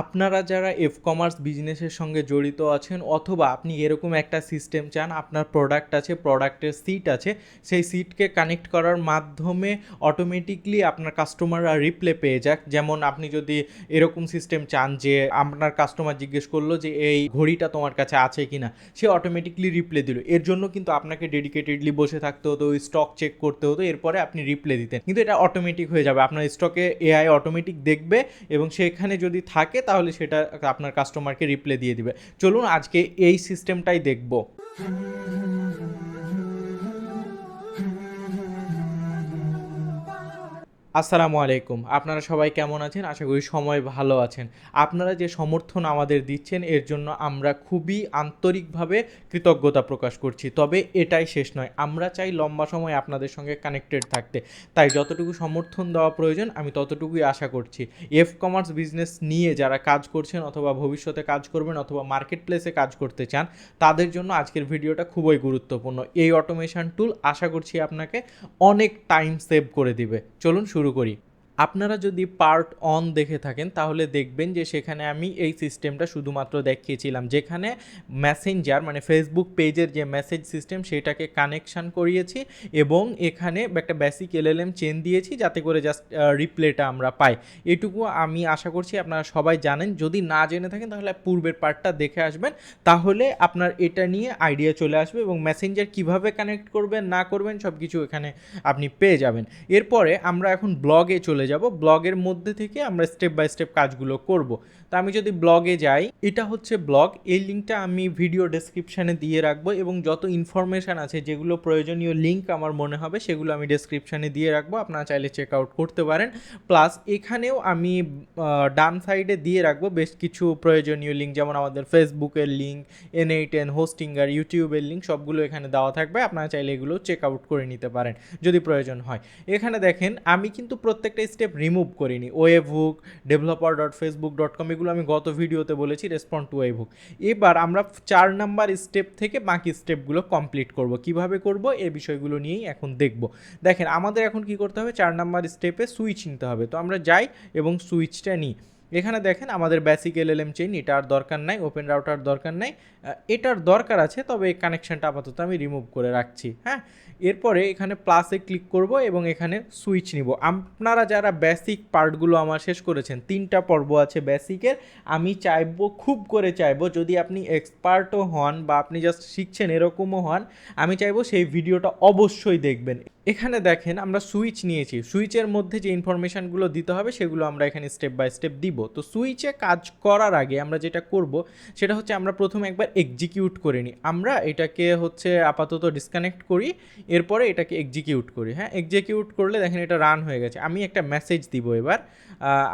আপনারা যারা কমার্স বিজনেসের সঙ্গে জড়িত আছেন অথবা আপনি এরকম একটা সিস্টেম চান, আপনার প্রোডাক্ট আছে, প্রোডাক্টের সিট আছে, সেই সিটকে কানেক্ট করার মাধ্যমে অটোমেটিকলি আপনার কাস্টমাররা রিপ্লে পেয়ে যাক। যেমন আপনি যদি এরকম সিস্টেম চান যে আপনার কাস্টমার জিজ্ঞেস করলো যে এই ঘড়িটা তোমার কাছে আছে কিনা, সে অটোমেটিকলি রিপ্লে দিল। এর জন্য কিন্তু আপনাকে ডেডিকেটেডলি বসে থাকতে হতো, ওই স্টক চেক করতে হতো, এরপরে আপনি রিপ্লে দিতেন। কিন্তু এটা অটোমেটিক হয়ে যাবে, আপনার স্টকে এআই অটোমেটিক দেখবে এবং সেখানে যদি থাকে তাহলে সেটা আপনার কাস্টমারকে রিপ্লে দিয়ে দিবে। চলুন আজকে এই সিস্টেমটাই দেখব। আসসালামু আলাইকুম, আপনারা সবাই কেমন আছেন? আশা করি সময় ভালো আছেন। আপনারা যে সমর্থন আমাদের দিচ্ছেন এর জন্য আমরা খুবই আন্তরিকভাবে কৃতজ্ঞতা প্রকাশ করছি। তবে এটাই শেষ নয়, আমরা চাই লম্বা সময় আপনাদের সঙ্গে কানেক্টেড থাকতে। তাই যতটুকু সমর্থন দেওয়া প্রয়োজন আমি ততটুকুই আশা করছি। কমার্স বিজনেস নিয়ে যারা কাজ করছেন অথবা ভবিষ্যতে কাজ করবেন অথবা মার্কেট প্লেসে কাজ করতে চান, তাদের জন্য আজকের ভিডিওটা খুবই গুরুত্বপূর্ণ। এই অটোমেশন টুল আশা করছি আপনাকে অনেক টাইম সেভ করে দিবে। চলুন শুরু করি। আপনারা যদি পার্ট অন দেখে থাকেন তাহলে দেখবেন যে সেখানে আমি এই সিস্টেমটা শুধুমাত্র দেখিয়েছিলাম, যেখানে মেসেঞ্জার মানে ফেসবুক পেজের যে মেসেজ সিস্টেম সেটাকে কানেকশান করিয়েছি এবং এখানে একটা বেসিক এলএলএম চেন দিয়েছি যাতে করে জাস্ট রিপ্লেটা আমরা পাই। এটুকু আমি আশা করছি আপনারা সবাই জানেন। যদি না জেনে থাকেন তাহলে পূর্বের পার্টটা দেখে আসবেন, তাহলে আপনার এটা নিয়ে আইডিয়া চলে আসবে এবং মেসেঞ্জার কিভাবে কানেক্ট করবেন না করবেন সব কিছু এখানে আপনি পেয়ে যাবেন। এরপরে আমরা এখন ব্লগে চলে যাব। ব্লগের মধ্যে থেকে আমরা স্টেপ বাই স্টেপ কাজগুলো করব। তো আমি যদি ব্লগে যাই, এটা হচ্ছে ব্লগ। এই লিঙ্কটা আমি ভিডিও ডেসক্রিপশানে দিয়ে রাখবো এবং যত ইনফরমেশান আছে, যেগুলো প্রয়োজনীয় লিঙ্ক আমার মনে হবে সেগুলো আমি ডেসক্রিপশানে দিয়ে রাখবো, আপনারা চাইলে চেক আউট করতে পারেন। প্লাস এখানেও আমি ডান সাইডে দিয়ে রাখবো বেশ কিছু প্রয়োজনীয় লিঙ্ক, যেমন আমাদের ফেসবুকের লিঙ্ক, N8N হোস্টিঙ্গার, ইউটিউবের লিঙ্ক, সবগুলো এখানে দেওয়া থাকবে। আপনারা চাইলে এগুলো চেক আউট করে নিতে পারেন যদি প্রয়োজন হয়। এখানে দেখেন আমি কিন্তু প্রত্যেকটা স্টেপ রিমুভ করিনি। ওয়েবহুক, developer.facebook.com এগুলো আমি গত ভিডিওতে বলেছি, রেসপন্ড টু ওয়েবহুক। এবার আমরা 4 নাম্বার স্টেপ থেকে বাকি স্টেপগুলো কমপ্লিট করব। কিভাবে করব এই বিষয়গুলো নিয়েই এখন দেখব। দেখেন আমাদের এখন কি করতে হবে, 4 নাম্বার স্টেপে সুইচ নিতে হবে। তো আমরা যাই এবং সুইচটা নিই। এখানে দেখেন আমাদের বেসিক এলএলএম চেইন, এটা আর দরকার নাই, ওপেন রাউটার দরকার নাই, এটার দরকার আছে, তবে এই কানেকশানটা আপাতত আমি রিমুভ করে রাখছি। হ্যাঁ, এরপরে এখানে প্লাসে ক্লিক করব এবং এখানে সুইচ নিব। আপনারা যারা বেসিক পার্টগুলো আমার শেষ করেছেন, 3টা পর্ব আছে বেসিকের, আমি চাইবো, খুব করে চাইবো, যদি আপনি এক্সপার্টও হন বা আপনি জাস্ট শিখছেন এরকমও হন, আমি চাইবো সেই ভিডিওটা অবশ্যই দেখবেন। এখানে দেখেন আমরা সুইচ নিয়েছি, সুইচের মধ্যে যে ইনফরমেশানগুলো দিতে হবে সেগুলো আমরা এখানে স্টেপ বাই স্টেপ দিব। তো সুইচে কাজ করার আগে আমরা যেটা করব সেটা হচ্ছে আমরা প্রথমে একবার এক্সিকিউট করে নিই। আমরা এটাকে হচ্ছে আপাতত ডিসকানেক্ট করি, এরপরে এটাকে এক্সিকিউট করি। হ্যাঁ, এক্সিকিউট করলে দেখেন এটা রান হয়ে গেছে। আমি একটা মেসেজ দিব এবার।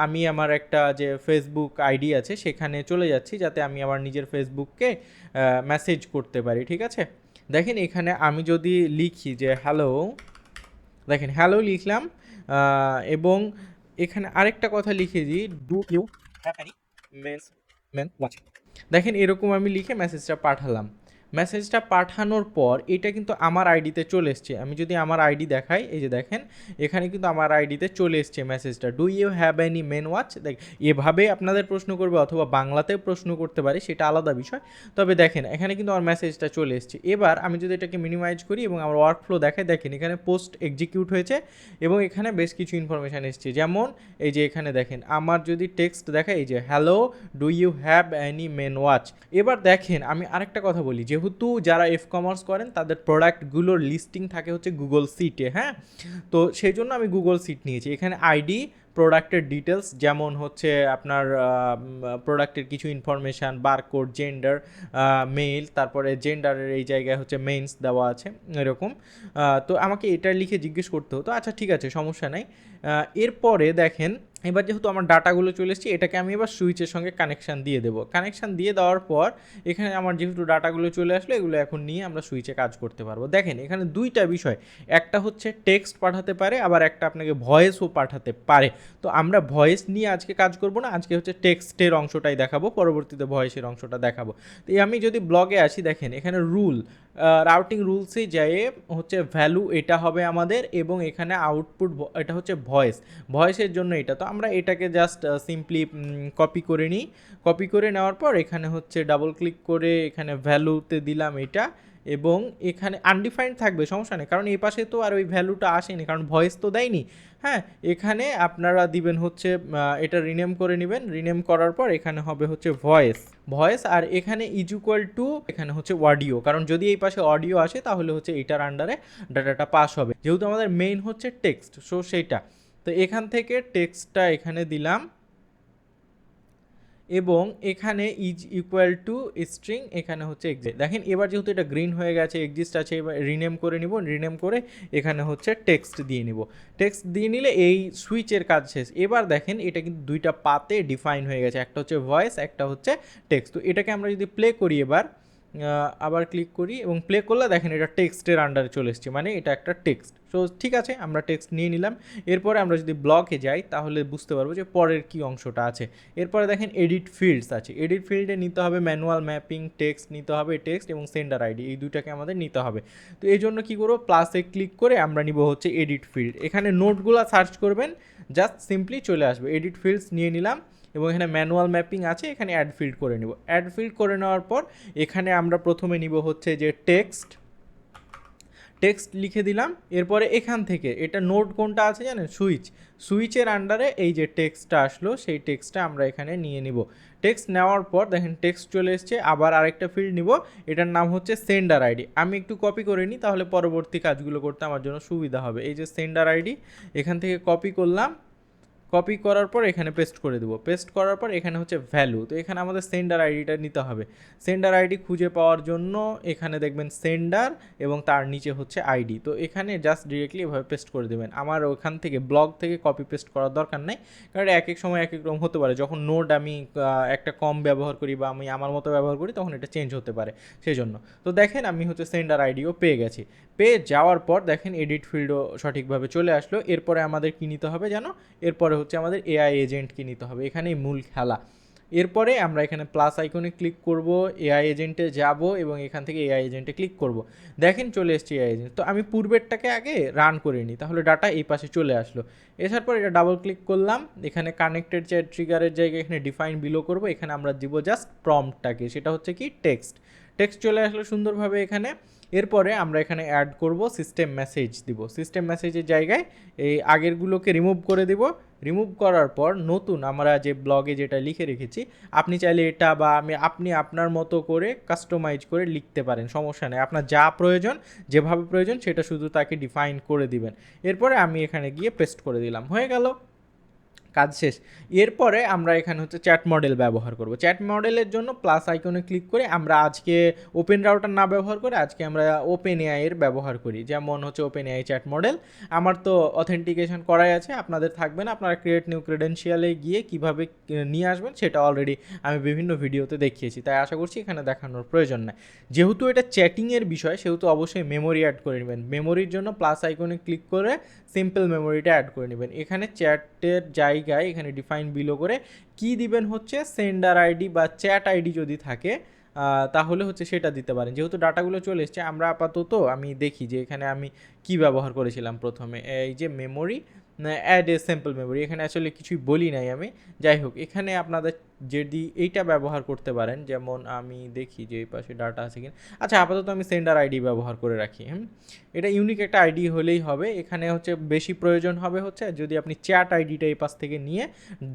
আমি আমার একটা যে ফেসবুক আইডি আছে সেখানে চলে যাচ্ছি, যাতে আমি আমার নিজের ফেসবুককে মেসেজ করতে পারি। ঠিক আছে, দেখেন এখানে আমি যদি লিখি যে হ্যালো, দেখেন হ্যালো লিখলাম, এবং এখানে আরেকটা কথা লিখে দিই, do you have any men watching. দেখেন এরকম আমি লিখে মেসেজটা পাঠালাম। মেসেজটা পাঠানোর পর এটা কিন্তু আমার আইডিতে চলে এসছে। আমি যদি আমার আইডি দেখাই, এই যে দেখেন এখানে কিন্তু আমার আইডিতে চলে এসছে মেসেজটা, do you have any men watch. দেখ, এভাবে আপনাদের প্রশ্ন করবে অথবা বাংলাতেও প্রশ্ন করতে পারে, সেটা আলাদা বিষয়। তবে দেখেন এখানে কিন্তু আমার মেসেজটা চলে এসছে। এবার আমি যদি এটাকে মিনিমাইজ করি এবং আমার ওয়ার্কফ্লো দেখাই, দেখেন এখানে পোস্ট এক্সিকিউট হয়েছে এবং এখানে বেশ কিছু ইনফরমেশান এসছে। যেমন এই যে এখানে দেখেন আমার যদি টেক্সট দেখায়, এই যে hello do you have any men watch. এবার দেখেন আমি আরেকটা কথা বলি, যেহেতু যারা কমার্স করেন তাদের প্রোডাক্টগুলোর লিস্টিং থাকে হচ্ছে গুগল সিটে। হ্যাঁ, তো সেই জন্য আমি গুগল সিট নিয়েছি। এখানে আইডি, প্রোডাক্টের ডিটেলস, যেমন হচ্ছে আপনার প্রোডাক্টের কিছু ইনফরমেশান, বারকোড, জেন্ডার, মেল, তারপরে জেন্ডারের এই জায়গায় হচ্ছে মেন্স দেওয়া আছে এরকম। তো আমাকে এটা লিখে জিজ্ঞেস করতে হতো, আচ্ছা ঠিক আছে সমস্যা নাই। এরপরে দেখেন এবার যেহেতু আমার ডাটাগুলো চলে এসেছে, এটাকে আমি এবার সুইচের সঙ্গে কানেকশান দিয়ে দেবো। কানেকশান দিয়ে দেওয়ার পর এখানে আমার যেহেতু ডাটাগুলো চলে আসলো, এগুলো এখন নিয়ে আমরা সুইচে কাজ করতে পারবো। দেখেন এখানে দুইটা বিষয়, একটা হচ্ছে টেক্সট পাঠাতে পারে, আবার একটা আপনাকে ভয়েসও পাঠাতে পারে। তো আমরা ভয়েস নিয়ে আজকে কাজ করব না, আজকে হচ্ছে টেক্সটের অংশটাই দেখাবো, পরবর্তীতে ভয়েসের অংশটা দেখাবো। তো আমি যদি ব্লগে আসি, দেখেন এখানে রুল, রাউটিং রুলসে যেয়ে হচ্ছে ভ্যালু এটা হবে আমাদের, এবং এখানে আউটপুট এটা হচ্ছে ভয়েসের জন্য এটা। তো আমরা এটাকে জাস্ট সিম্পলি কপি করে নিই। কপি করে নেওয়ার পর এখানে হচ্ছে ডাবল ক্লিক করে এখানে ভ্যালুতে দিলাম এটা, এবং এখানে আনডিফাইন্ড থাকবে, সমস্যা নেই, কারণ এই পাশে তো আর ওই ভ্যালুটা আসেনি, কারণ ভয়েস তো দেয়নি। হ্যাঁ, এখানে আপনারা দিবেন হচ্ছে এটা রিনেম করে নেবেন। রিনেম করার পর এখানে হবে হচ্ছে ভয়েস, আর এখানে ইজ ইকুয়াল টু এখানে হচ্ছে অডিও, কারণ যদি এই পাশে অডিও আসে তাহলে হচ্ছে এইটার আন্ডারে ডাটাটা পাস হবে, যেহেতু আমাদের মেইন হচ্ছে টেক্সট, সো সেইটা। তো এখান থেকে টেক্সটটা এখানে দিলাম, এবং এখানে ইজ ইকুয়াল টু স্ট্রিং এখানে হচ্ছে এক্সিস্ট। দেখেন এবার যেহেতু এটা গ্রিন হয়ে গেছে, এক্সিস্ট আছে, এবার রিনেম করে নিব। রিনেম করে এখানে হচ্ছে টেক্সট দিয়ে নিব। টেক্সট দিয়ে নিলে এই সুইচের কাজ শেষ। এবার দেখেন এটা কিন্তু দুইটা পাতে ডিফাইন হয়ে গেছে, একটা হচ্ছে ভয়েস, একটা হচ্ছে টেক্সট। তো এটাকে আমরা যদি প্লে করি এবার, আবার ক্লিক করি এবং প্লে করলে দেখেন এটা টেক্সটের আন্ডারে চলে এসছে, মানে এটা একটা টেক্সট। সো ঠিক আছে, আমরা টেক্সট নিয়ে নিলাম। এরপরে আমরা যদি ব্লকে যাই তাহলে বুঝতে পারবো যে পরের কি অংশটা আছে। এরপরে দেখেন এডিট ফিল্ডস আছে, এডিট ফিল্ডে নিতে হবে ম্যানুয়াল ম্যাপিং, টেক্সট নিতে হবে, টেক্সট এবং সেন্ডার আইডি, এই দুইটাকে আমাদের নিতে হবে। তো এই জন্য কী করবো, প্লাসে ক্লিক করে আমরা নিব হচ্ছে এডিট ফিল্ড। এখানে নোটগুলো সার্চ করবেন, জাস্ট সিম্পলি চলে আসবে। এডিট ফিল্ডস নিয়ে নিলাম, এবং এখানে ম্যানুয়াল ম্যাপিং আছে, এখানে অ্যাড ফিল্ড করে নিব। অ্যাড ফিল্ড করে নেওয়ার পর এখানে আমরা প্রথমে নিব হচ্ছে যে টেক্সট লিখে দিলাম। এরপরে এখান থেকে এটা নোট কোনটা আছে জানেন, সুইচের আন্ডারে এই যে টেক্সটটা আসলো, সেই টেক্সটটা আমরা এখানে নিয়ে নিব। টেক্সট নেওয়ার পর দেখেন টেক্সট চলে এসছে। আবার আরেকটা ফিল্ড নিব, এটার নাম হচ্ছে সেন্ডার আইডি। আমি একটু কপি করে নিই, তাহলে পরবর্তী কাজগুলো করতে আমার জন্য সুবিধা হবে। এই যে সেন্ডার আইডি, এখান থেকে কপি করলাম, কপি করার পর এখানে পেস্ট করে দেবো। পেস্ট করার পর এখানে হচ্ছে ভ্যালু, তো এখানে আমাদের সেন্ডার আইডিটা নিতে হবে। সেন্ডার আইডি খুঁজে পাওয়ার জন্য এখানে দেখবেন সেন্ডার, এবং তার নিচে হচ্ছে আইডি। তো এখানে জাস্ট ডিরেক্টলি এভাবে পেস্ট করে দেবেন। আমার ওখান থেকে ব্লগ থেকে কপি পেস্ট করার দরকার নেই, কারণ এক এক সময় এক এক রকম হতে পারে। যখন নোট আমি একটা কম ব্যবহার করি বা আমি আমার মতো ব্যবহার করি, তখন এটা চেঞ্জ হতে পারে, সেই জন্য। তো দেখেন আমি হচ্ছে সেন্ডার আইডিও পেয়ে গেছি। পেয়ে যাওয়ার পর দেখেন এডিট ফিল্ডও সঠিকভাবে চলে আসলো। এরপরে আমাদের কী নিতে হবে জানো, এরপরে হচ্ছে আমাদের এআই এজেন্টকে নিতে হবে, এখানেই মূল খেলা। এরপরে আমরা এখানে প্লাস আইকনে ক্লিক করব, এআই এজেন্টে যাব, এবং এখান থেকে এআই এজেন্টে ক্লিক করব। দেখেন চলে এসছে এআই এজেন্ট। তো আমি পূর্বেরটাকে আগে রান করে নিই, তাহলে ডাটা এই পাশে চলে আসলো। এসার পর এটা ডাবল ক্লিক করলাম, এখানে কানেক্টেড চ্যাট ট্রিগারের জায়গায় এখানে ডিফাইন বিলো করব। এখানে আমরা দিব জাস্ট প্রম্পটটাকে, সেটা হচ্ছে কি টেক্সট চলে আসলো সুন্দরভাবে এখানে। এরপরে আমরা এখানে অ্যাড করব সিস্টেম মেসেজ দিব। সিস্টেম মেসেজের জায়গায় এই আগেরগুলোকে রিমুভ করে দিব। রিমুভ করার পর নতুন আমরা যে ব্লগে যেটা লিখে রেখেছি, আপনি চাইলে এটা বা আপনি আপনার মতো করে কাস্টমাইজ করে লিখতে পারেন, সমস্যা নেই। আপনার যা প্রয়োজন, যেভাবে প্রয়োজন সেটা শুধু তাকে ডিফাইন করে দিবেন। এরপরে আমি এখানে গিয়ে পেস্ট করে দিলাম, হয়ে গেল, কাজ শেষ। এরপরে আমরা এখানে হচ্ছে চ্যাট মডেল ব্যবহার করব। চ্যাট মডেলের জন্য প্লাস আইকনে ক্লিক করে আমরা আজকে ওপেন রাউটার না ব্যবহার করে আজকে আমরা ওপেন এআই এর ব্যবহার করি। যেমন হচ্ছে ওপেন এআই চ্যাট মডেল, আমার তো অথেন্টিকেশন করাই আছে, আপনাদের থাকবে না। আপনারা ক্রিয়েট নিউ ক্রেডেনশিয়ালে গিয়ে কিভাবে নিয়ে আসবেন সেটা অলরেডি আমি বিভিন্ন ভিডিওতে দেখিয়েছি, তাই আশা করছি এখানে দেখানোর প্রয়োজন নেই। যেহেতু এটা চ্যাটিংয়ের বিষয়, সেহেতু অবশ্যই মেমোরি অ্যাড করে নেবেন। মেমোরির জন্য প্লাস আইকনে ক্লিক করে সিম্পল মেমোরিটা অ্যাড করে নেবেন। এখানে চ্যাটের জায়গায় এখানে ডিফাইন বিলো করে কি দিবেন হচ্ছে সেন্ডার আইডি বা চ্যাট আইডি যদি থাকে তাহলে হচ্ছে সেটা দিতে পারেন। যেহেতু ডাটাগুলো চলে এসছে, আমরা আপাতত আমি দেখি যে এখানে আমি কি ব্যবহার করেছিলাম প্রথমে, এই যে memory add a simple memory, এখানে আসলে কিছুই বলি নাই আমি। যাই হোক, এখানে আপনাদের যদি এইটা ব্যবহার করতে পারেন, যেমন আমি দেখি যে এই পাশে ডাটা আছে কিনা। আচ্ছা, আপাতত আমি সেন্ডার আইডি ব্যবহার করে রাখি। এটা ইউনিক একটা আইডি হলেই হবে। এখানে হচ্ছে বেশি প্রয়োজন হবে হচ্ছে যদি আপনি চ্যাট আইডিটা এই পাশ থেকে নিয়ে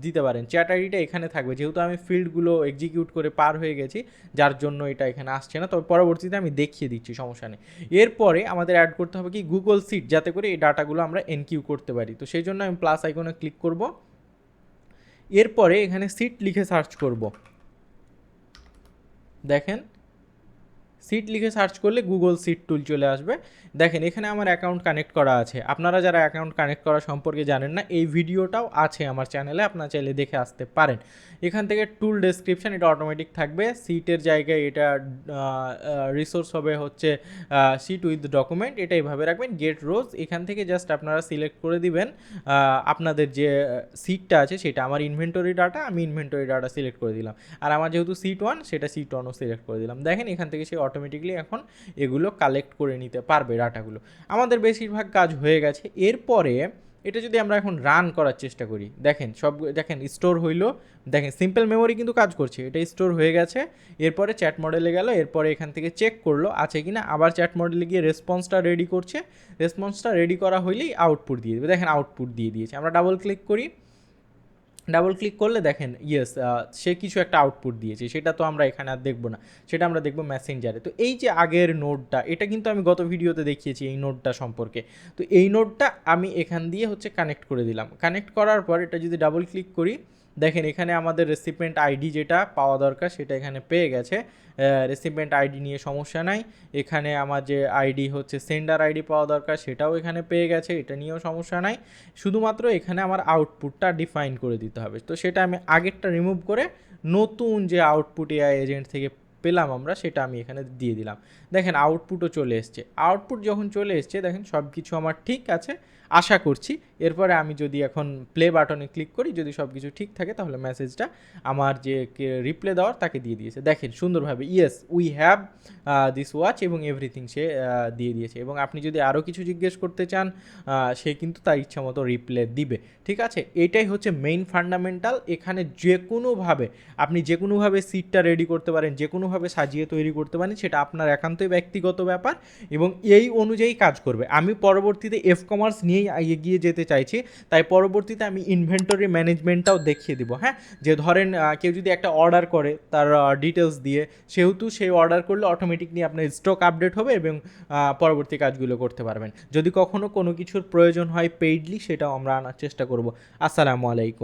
দিতে পারেন। চ্যাট আইডিটা এখানে থাকবে, যেহেতু আমি ফিল্ডগুলো এক্সিকিউট করে পার হয়ে গেছি, যার জন্য এটা এখানে আসছে না, তবে পরবর্তীতে আমি দেখিয়ে দিচ্ছি, সমস্যা নেই। এরপরে আমাদের অ্যাড করতে হবে কি গুগল সিট, যাতে করে এই ডাটাগুলো আমরা এনকিউ করতে পারি। তো সেই জন্য আমি প্লাস আইকনে ক্লিক করব। এরপরে এখানে সিট লিখে সার্চ করব। দেখেন সিট লিখে সার্চ করলে গুগল সিট টুল চলে আসবে। দেখেন এখানে আমার অ্যাকাউন্ট কানেক্ট করা আছে। আপনারা যারা অ্যাকাউন্ট কানেক্ট করা সম্পর্কে জানেন না, এই ভিডিওটাও আছে আমার চ্যানেলে, আপনারা চাইলে দেখে আসতে পারেন। এখান থেকে টুল ডেসক্রিপশন, এটা অটোমেটিক থাকবে। সিটের জায়গায় এটা রিসোর্স হবে হচ্ছে সিট উইথ ডকুমেন্ট, এটা এইভাবে রাখবেন। গেট রোজ, এখান থেকে জাস্ট আপনারা সিলেক্ট করে দিবেন আপনাদের যে সিটটা আছে সেটা। আমার ইনভেন্টরি ডাটা, আমি ইনভেন্টরি ডাটা সিলেক্ট করে দিলাম। আর আমার যেহেতু সিট 1, সেটা সিট 1ও সিলেক্ট করে দিলাম। দেখেন এখান থেকে সে অটোমেটিকলি এখন এগুলো কালেক্ট করে নিতে পারবে ডাটাগুলো। আমাদের বেশিরভাগ কাজ হয়ে গেছে। এরপরে এটা যদি আমরা এখন রান করার চেষ্টা করি, দেখেন সব দেখেন স্টোর হইলো, দেখেন সিম্পল মেমোরি কিন্তু কাজ করছে, এটা স্টোর হয়ে গেছে। এরপরে চ্যাট মডেলে গেল, এরপরে এখান থেকে চেক করলো আছে কি না, আবার চ্যাট মডেলে গিয়ে রেসপন্সটা রেডি করছে। রেসপন্সটা রেডি করা হইলেই আউটপুট দিয়ে দেবে। দেখেন আউটপুট দিয়ে দিয়েছে। আমরা ডাবল ক্লিক করি, ডাবল ক্লিক করলে দেখেন ইয়েস সে কিছু একটা আউটপুট দিয়েছে, সেটা তো আমরা এখানে আর দেখবো না, সেটা আমরা দেখবো মেসেঞ্জারে। তো এই যে আগের নোটটা, এটা কিন্তু আমি গত ভিডিওতে দেখিয়েছি এই নোটটা সম্পর্কে। তো এই নোটটা আমি এখান দিয়ে হচ্ছে কানেক্ট করে দিলাম। কানেক্ট করার পর এটা যদি ডাবল ক্লিক করি, দেখেন এখানে আমাদের রেসিপিয়েন্ট আইডি যেটা পাওয়া দরকার সেটা এখানে পেয়ে গেছে। রেসিপিয়েন্ট আইডি নিয়ে সমস্যা নাই। এখানে আমার যে আইডি হচ্ছে সেন্ডার আইডি পাওয়া দরকার সেটাও এখানে পেয়ে গেছে, এটা নিয়েও সমস্যা নাই। শুধুমাত্র এখানে আমার আউটপুটটা ডিফাইন করে দিতে হবে। তো সেটা আমি আগেরটা রিমুভ করে নতুন যে আউটপুট এআই এজেন্ট থেকে পেলাম আমরা, সেটা আমি এখানে দিয়ে দিলাম। দেখেন আউটপুটও চলে এসছে। আউটপুট যখন চলে এসছে দেখেন সব কিছু আমার ঠিক আছে আশা করছি। এরপরে আমি যদি এখন প্লে বাটনে ক্লিক করি, যদি সব কিছু ঠিক থাকে তাহলে মেসেজটা আমার যে রিপ্লে দেওয়ার তাকে দিয়ে দিয়েছে। দেখেন সুন্দরভাবে yes we have this watch এবং এভরিথিং সে দিয়ে দিয়েছে। এবং আপনি যদি আরও কিছু জিজ্ঞেস করতে চান সে কিন্তু তার ইচ্ছা মতো রিপ্লে দিবে। ঠিক আছে, এটাই হচ্ছে মেইন ফান্ডামেন্টাল। এখানে যে কোনোভাবে আপনি যে কোনোভাবে সিটটা রেডি করতে পারেন, যে কোনোভাবে সাজিয়ে তৈরি করতে পারেন, সেটা আপনার একান্তই ব্যক্তিগত ব্যাপার এবং এই অনুযায়ী কাজ করবে। আমি পরবর্তীতে এফ কমার্স নিয়েই এগিয়ে যেতে চাইছি, তাই পরবর্তীতে আমি ইনভেন্টরি ম্যানেজমেন্টটাও দেখিয়ে দিব। হ্যাঁ, যে ধরেন কেউ যদি একটা অর্ডার করে তার ডিটেলস দিয়ে, সেহেতু সেই অর্ডার করলে অটোমেটিকলি আপনার স্টক আপডেট হবে এবং পরবর্তী কাজগুলো করতে পারবেন। যদি কখনো কোনো কিছুর প্রয়োজন হয় পেইডলি, সেটাও আমরা আনার চেষ্টা করব। আসসালামু আলাইকুম।